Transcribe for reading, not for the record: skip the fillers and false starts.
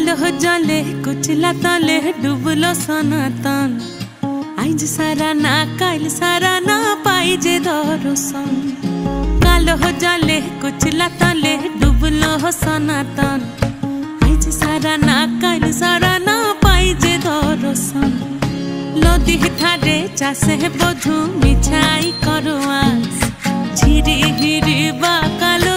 कालो जले कुचला तले डुबलो सनातन आइज सारा ना काल सारा ना पाइजे दर्शन कालो जले कुचला तले डुबलो सनातन आइज सारा ना काल सारा ना पाइजे दर्शन लदी थारे चासे बधु मिछाई करो आस झिरी हिरी बा कालो